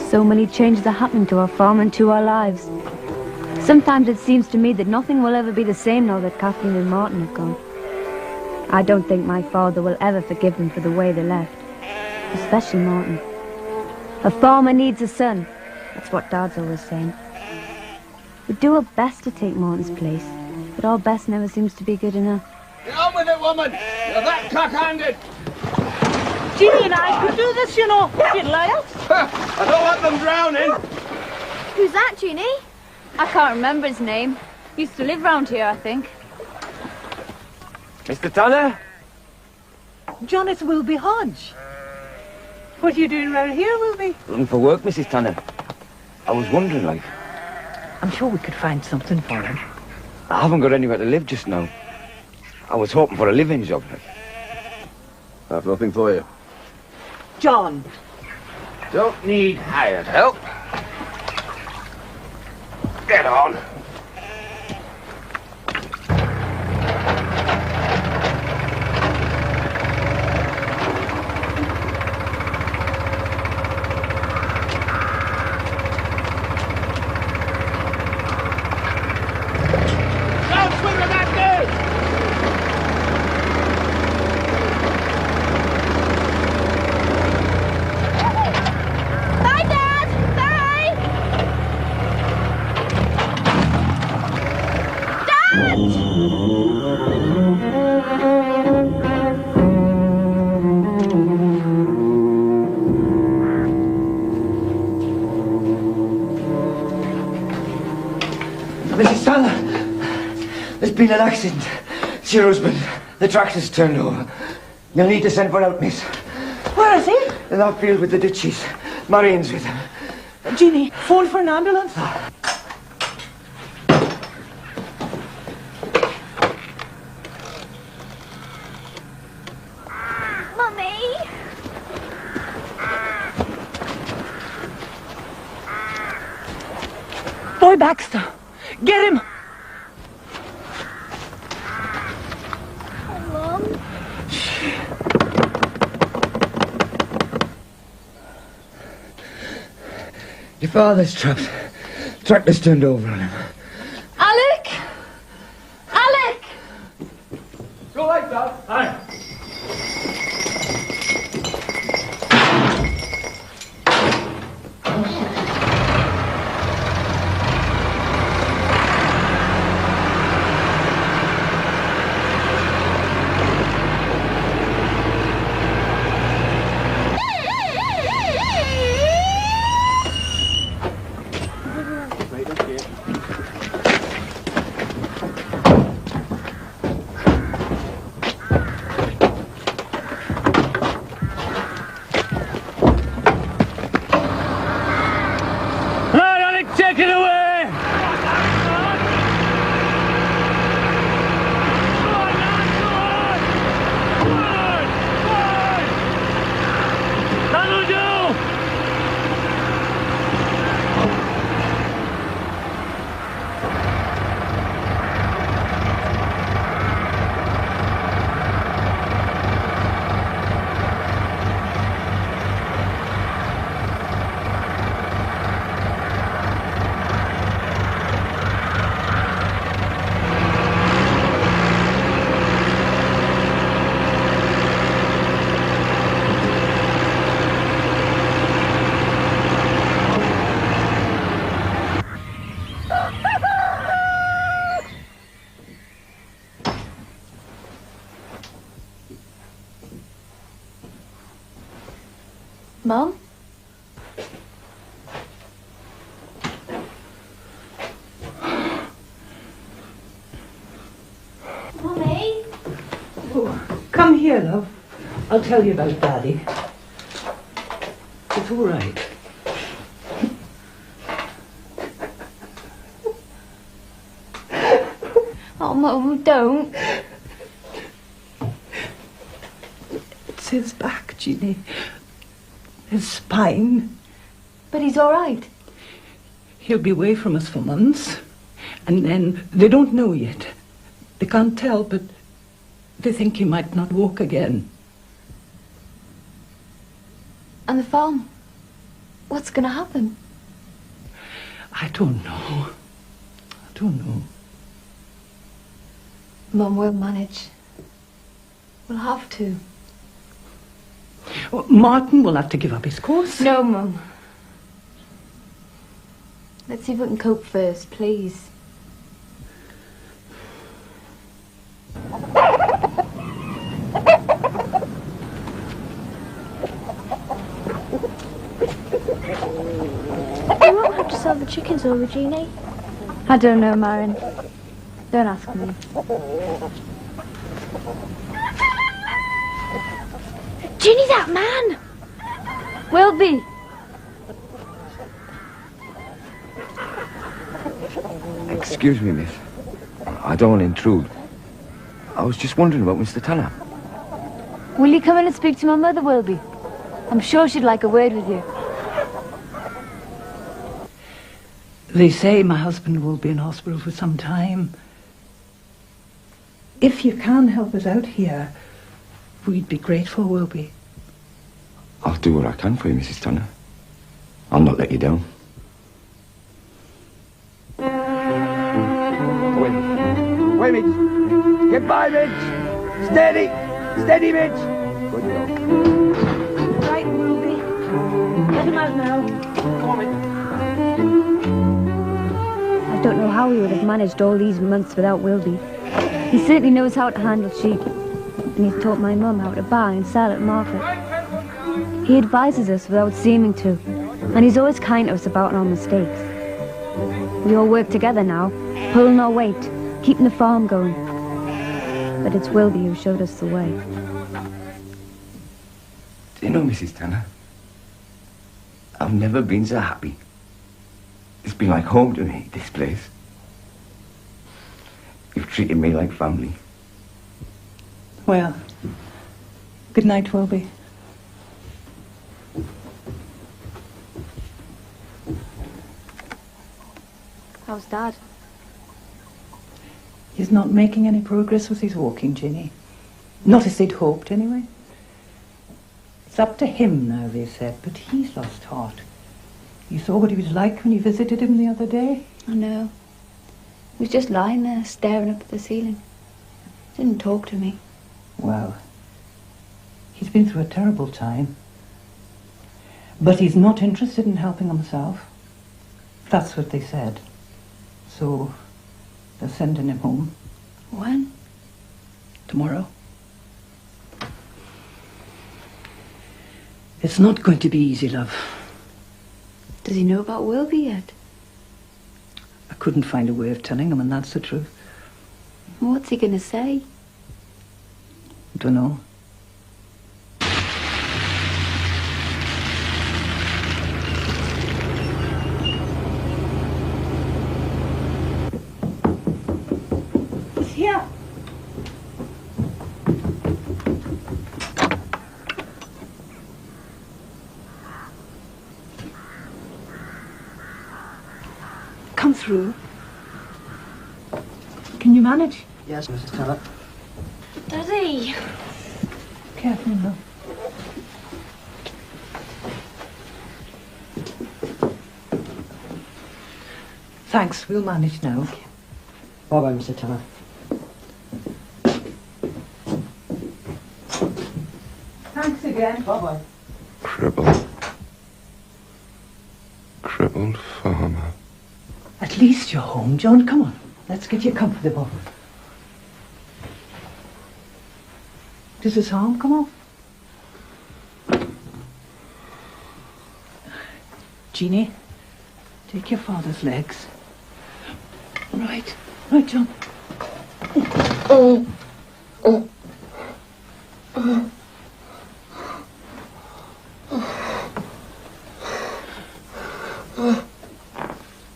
So many changes are happening to our farm and to our lives. Sometimes it seems to me that nothing will ever be the same now that Kathleen and Martin have gone. I don't think my father will ever forgive them for the way they left. Especially Martin. A farmer needs a son. That's what Dad's always saying. We do our best to take Martin's place, but our best never seems to be good enough. Get on with it, woman! You're that cock-handed! Jeannie and I could do this, you know, if you'd like us. I don't want them drowning! Who's that, Jeannie? I can't remember his name. Used to live round here, I think. Mr. Tanner? John, it's Wilby Hodge. What are you doing round here, Wilby? Looking for work, Mrs. Tanner. I was wondering, like... I'm sure we could find something for him. I haven't got anywhere to live just now. I was hoping for a living job, like. I've nothing for you. John. Don't need hired help. Get on. Mrs. Tanner, there's been an accident. It's your husband. The tractor's turned over. You'll need to send for help, miss. Where is he? In that field with the ditches. Marion's with him. Jeannie, phone for an ambulance. Mummy! Boy Baxter, get him! Oh, Mum. Your father's trapped. Tractor's turned over on him. Alec! Alec! Go like that. Aye. Mum? Mummy? Oh, come here, love. I'll tell you about Daddy. It's all right. Oh, Mum, don't. It's his back, Jeannie. His spine. But he's all right. He'll be away from us for months. And then they don't know yet. They can't tell, but they think he might not walk again. And the farm? What's going to happen? I don't know. I don't know. Mum, we'll manage. We'll have to. Well, Martin will have to give up his course. No, Mum. Let's see if we can cope first, please. You won't have to sell the chickens over, Jeannie. I don't know, Marion. Don't ask me. Jeannie, that man! Wilby! Excuse me, miss. I don't want to intrude. I was just wondering about Mr. Tanner. Will you come in and speak to my mother, Wilby? I'm sure she'd like a word with you. They say my husband will be in hospital for some time. If you can help us out here, we'd be grateful, Wilby. I'll do what I can for you, Mrs. Tanner. I'll not let you down. Wait, Midge. Get by, Midge. Steady. Steady, Midge. Good girl. Right, Wilby. Get him out now. Come on, Midge. I don't know how he would have managed all these months without Wilby. He certainly knows how to handle sheep. And he's taught my mum how to buy and sell at market. He advises us without seeming to. And he's always kind to us about our mistakes. We all work together now, pulling our weight, keeping the farm going. But it's Wilby who showed us the way. Do you know, Mrs. Tanner? I've never been so happy. It's been like home to me, this place. You've treated me like family. Well, good night, Wilby. How's Dad? He's not making any progress with his walking, Jeannie. Not as they'd hoped, anyway. It's up to him now, they said, but he's lost heart. You saw what he was like when you visited him the other day? I know. He was just lying there, staring up at the ceiling. Didn't talk to me. Well, he's been through a terrible time. But he's not interested in helping himself. That's what they said. So, they're sending him home. When? Tomorrow. It's not going to be easy, love. Does he know about Wilby yet? I couldn't find a way of telling him, and that's the truth. What's he going to say? Don't know. He's here. Come through. Can you manage? Yes, Mrs. Tanner. Daddy! Careful, love. Thanks, we'll manage now. Okay. Bye-bye, Mr. Tanner. Thanks again. Bye-bye. Crippled farmer. At least you're home, John. Come on. Let's get you comfortable. Does his arm come off? Jeannie, take your father's legs. Right. Right, John.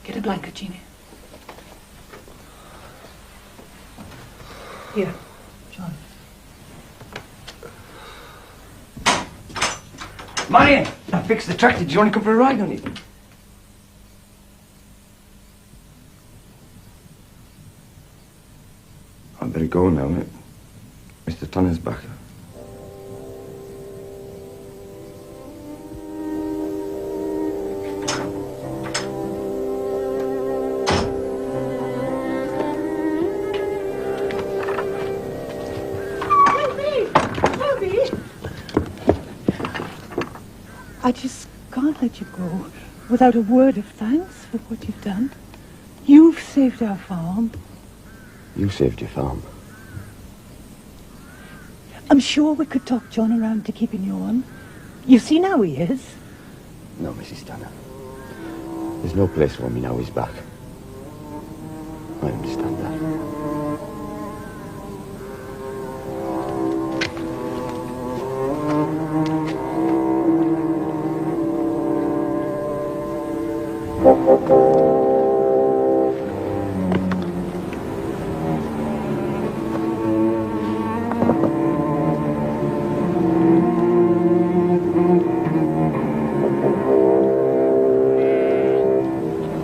Get a blanket, Jeannie. Here, John. Marion, I fixed the tractor. Do you want to come for a ride on it? I better go now, mate. Mr. Tanner's back. I just can't let you go without a word of thanks for what you've done. You've saved our farm. You saved your farm. I'm sure we could talk John around to keeping you on. You've seen how he is. No, Mrs. Tanner. There's no place for me now he's back. I understand that.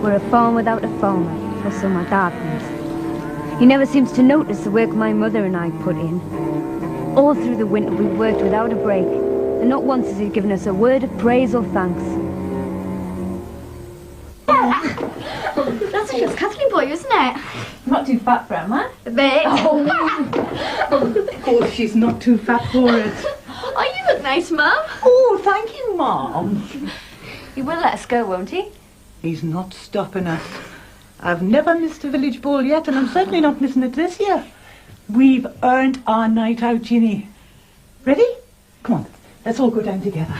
We're a farm without a farmer, or so my dad thinks. He never seems to notice the work my mother and I put in. All through the winter we've worked without a break, and not once has he given us a word of praise or thanks. That's a good Kathleen boy, isn't it? Not too fat for him, huh? A bit. Of course, she's not too fat for it. Oh, you look nice, Mum. Oh, thank you, Mom. He will let us go, won't he? He's not stopping us. I've never missed a village ball yet, and I'm certainly not missing it this year. We've earned our night out, Jeannie. Ready? Come on, let's all go down together.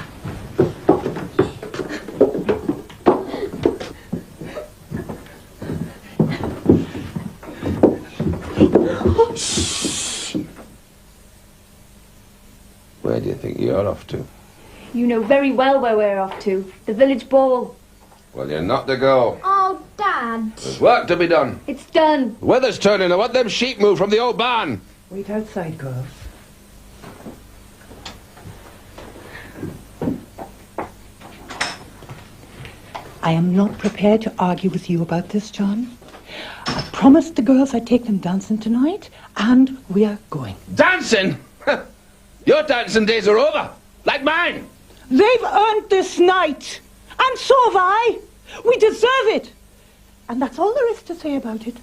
Where do you think you're off to? You know very well where we're off to. The village ball. Well, you're not to go. Oh, Dad. There's work to be done. It's done. The weather's turning. I want them sheep moved from the old barn. Wait outside, girls. I am not prepared to argue with you about this, John. I promised the girls I'd take them dancing tonight, and we are going. Dancing? Your dancing days are over. Like mine. They've earned this night, and so have I. We deserve it. And that's all there is to say about it.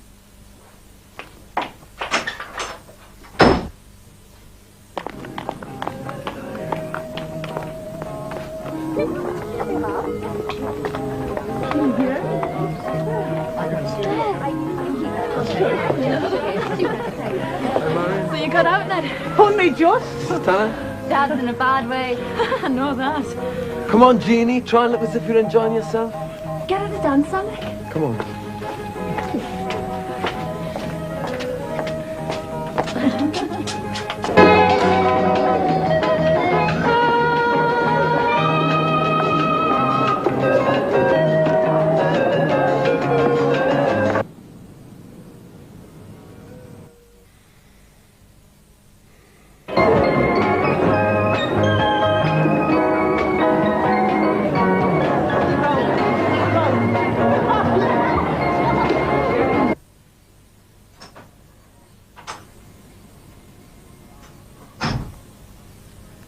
So you got out then? Only just. Dad's in a bad way. I know that. Come on, Jeannie, try and look as if you're enjoying yourself. Get her to dance, Alec. Come on.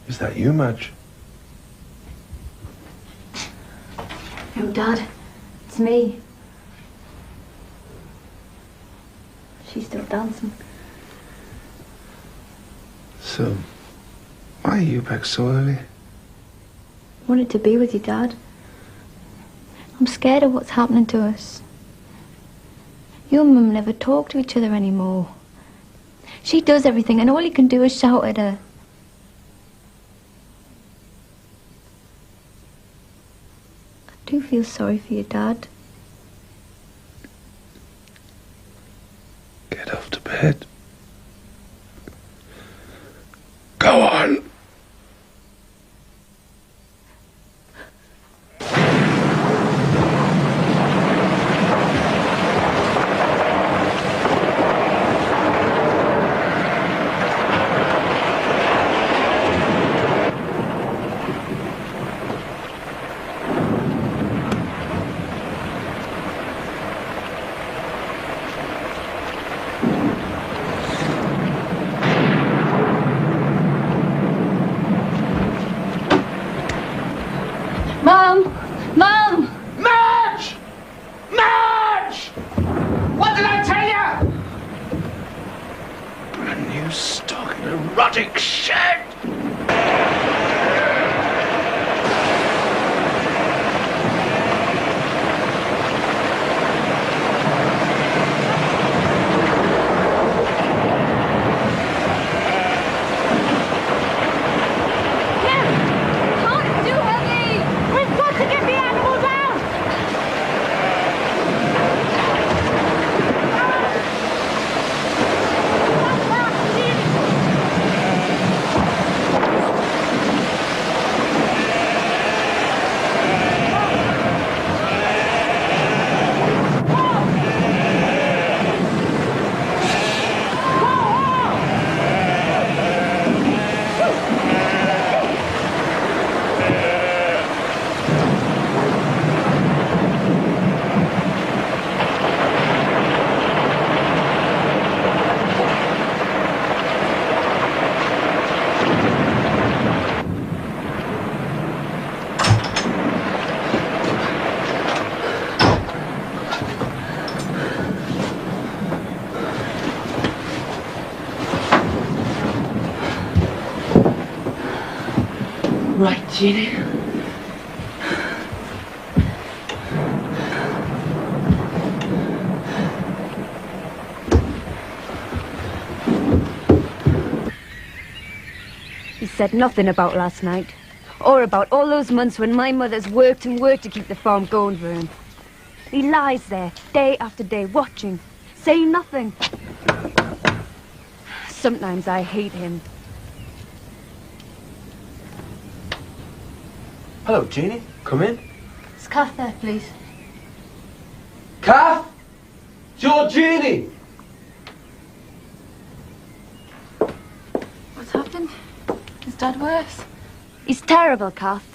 Is that you, Madge? No, Dad. It's me. She's still dancing. So, why are you back so early? Wanted to be with you, Dad. I'm scared of what's happening to us. You and Mum never talk to each other anymore. She does everything, and all you can do is shout at her. I do feel sorry for you, Dad. Get off to bed. Go on. Mum! Mum! Madge! Madge! What did I tell you? Brand new stock in a rotting shed. Jeannie. He said nothing about last night, or about all those months when my mother's worked and worked to keep the farm going for him. He lies there, day after day, watching, saying nothing. Sometimes I hate him. Hello, Jeannie. Come in. Is Kath there, please? Kath! Joe, Jeannie! What's happened? Is Dad worse? He's terrible, Kath.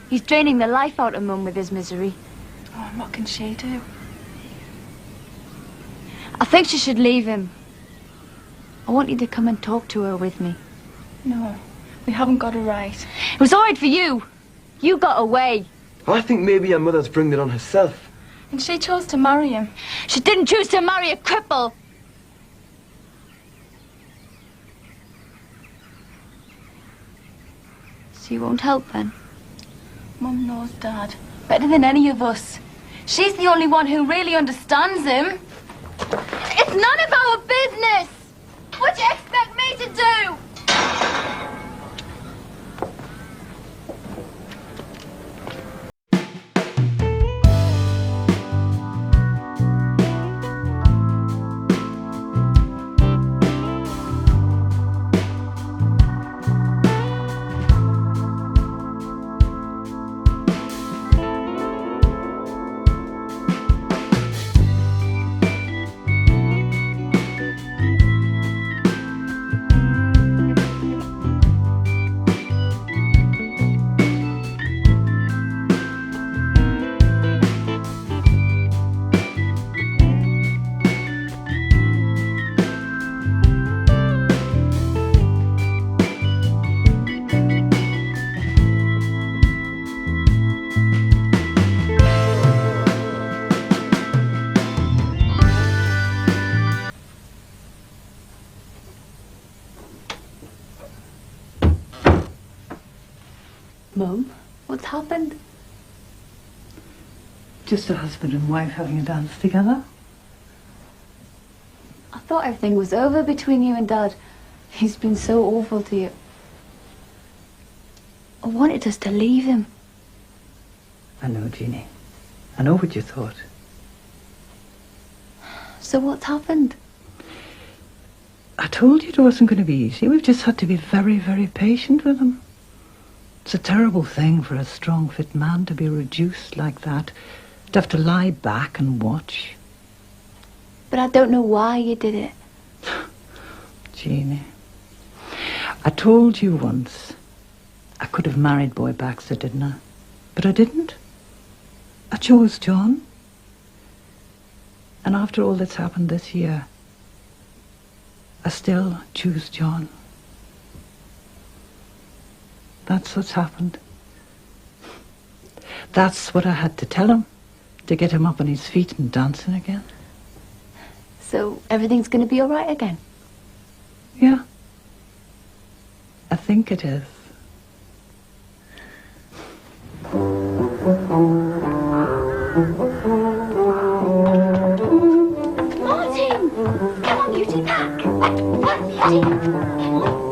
He's draining the life out of Mum with his misery. Oh, and what can she do? I think she should leave him. I want you to come and talk to her with me. No, we haven't got it right. It was all right for you. You got away. I think maybe your mother's bringing it on herself. And she chose to marry him. She didn't choose to marry a cripple. So you won't help then? Mum knows Dad better than any of us. She's the only one who really understands him. It's none of our business! What do you expect me to do? Mum, What's happened? just a husband and wife having a dance together. I thought everything was over between you and Dad. He's been so awful to you. I wanted us to leave him. I know, Jeannie. I know what you thought. So what's happened? I told you it wasn't going to be easy. We've just had to be very, very patient with him. It's a terrible thing for a strong, fit man to be reduced like that. To have to lie back and watch. But I don't know why you did it. Jeannie, I told you once I could have married Boy Baxter, didn't I? But I didn't. I chose John. And after all that's happened this year, I still choose John. That's what's happened. That's what I had to tell him to get him up on his feet and dancing again. So everything's going to be all right again? Yeah. I think it is. Martin! Come on, beauty back! Beauty!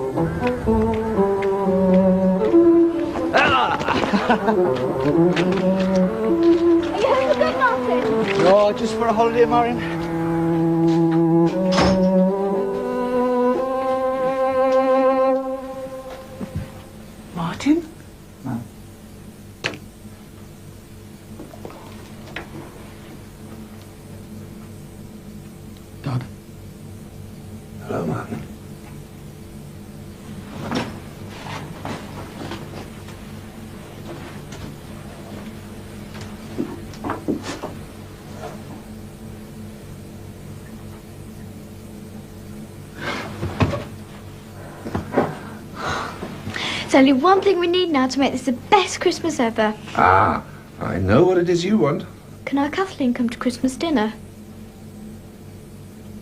Are you home for good, Martin? No, just for a holiday, Marion. Martin? No. Dad. Hello, Martin. There's only one thing we need now to make this the best Christmas ever. Ah, I know what it is you want. Can our Kathleen come to Christmas dinner?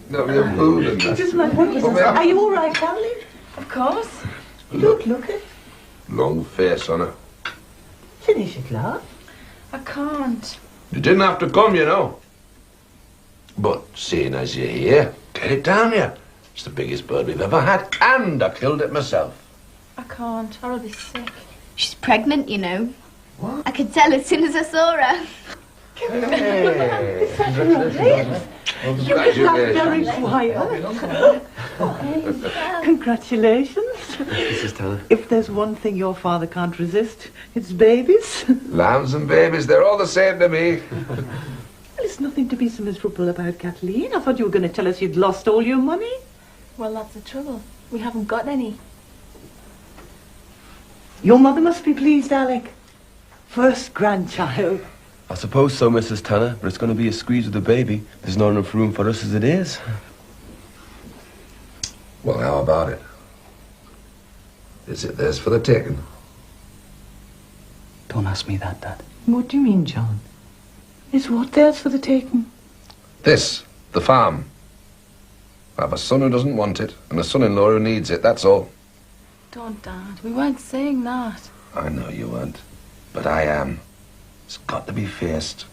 No, you're fooling us. Are you all right, Kathleen? Of course. You don't look it. Long face on her. Finish it, love. I can't. You didn't have to come, you know. But seeing as you're here, get it down here. It's the biggest bird we've ever had, and I killed it myself. I can't. I'll be sick. She's pregnant, you know. What? I could tell as soon as I saw her. Hey. You look very quiet. Congratulations. Mrs. Tanner. If there's one thing your father can't resist, it's babies. Lambs and babies, they're all the same to me. Well, there's nothing to be so miserable about, Kathleen. I thought you were going to tell us you'd lost all your money. Well, that's the trouble. We haven't got any. Your mother must be pleased, Alec. First grandchild. I suppose so, Mrs. Tanner, but it's going to be a squeeze with the baby. There's not enough room for us as it is. Well, how about it? Is it theirs for the taking? Don't ask me that, Dad. What do you mean, John? Is what theirs for the taking? This, the farm. I have a son who doesn't want it, and a son-in-law who needs it, that's all. Don't, Dad. We weren't saying that. I know you weren't, but I am. It's got to be faced.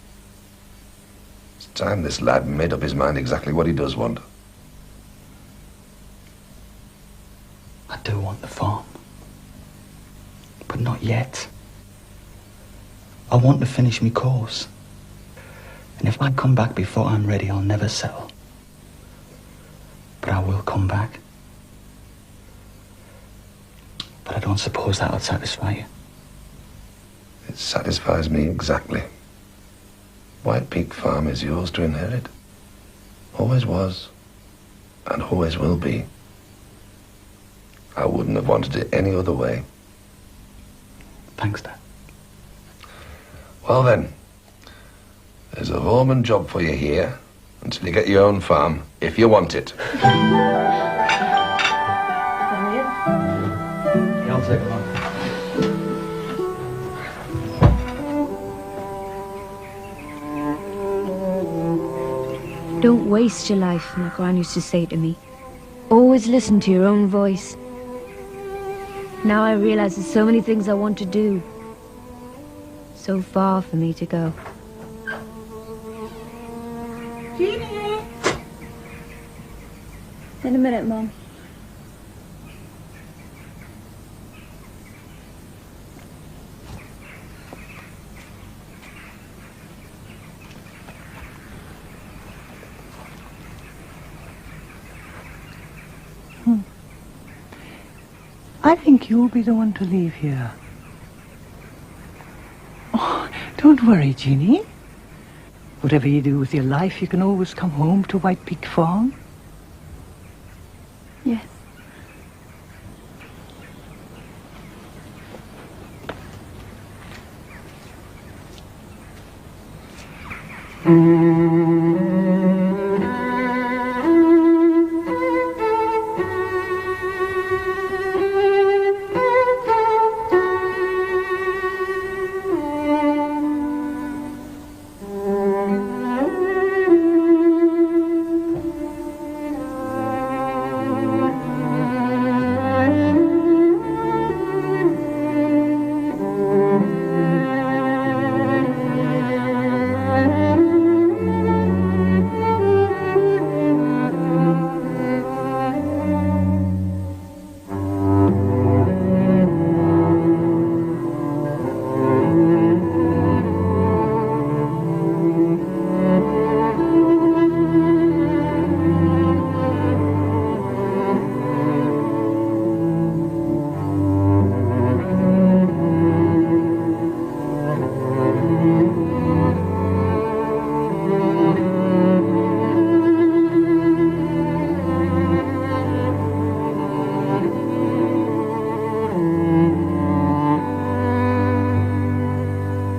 It's time this lad made up his mind exactly what he does want. I do want the farm. But not yet. I want to finish my course. And if I come back before I'm ready, I'll never settle. But I will come back. But I don't suppose that'll satisfy you. It satisfies me exactly. White Peak Farm is yours to inherit. Always was, and always will be. I wouldn't have wanted it any other way. Thanks, Dad. Well then, there's a home and job for you here until you get your own farm, if you want it. Yeah, I'll take a look. Don't waste your life, my gran used to say to me. Always listen to your own voice. Now I realise there's so many things I want to do. So far for me to go. Jeannie! In a minute, Mum. I think you'll be the one to leave here. Oh, don't worry, Jeannie. Whatever you do with your life, you can always come home to White Peak Farm. Yes.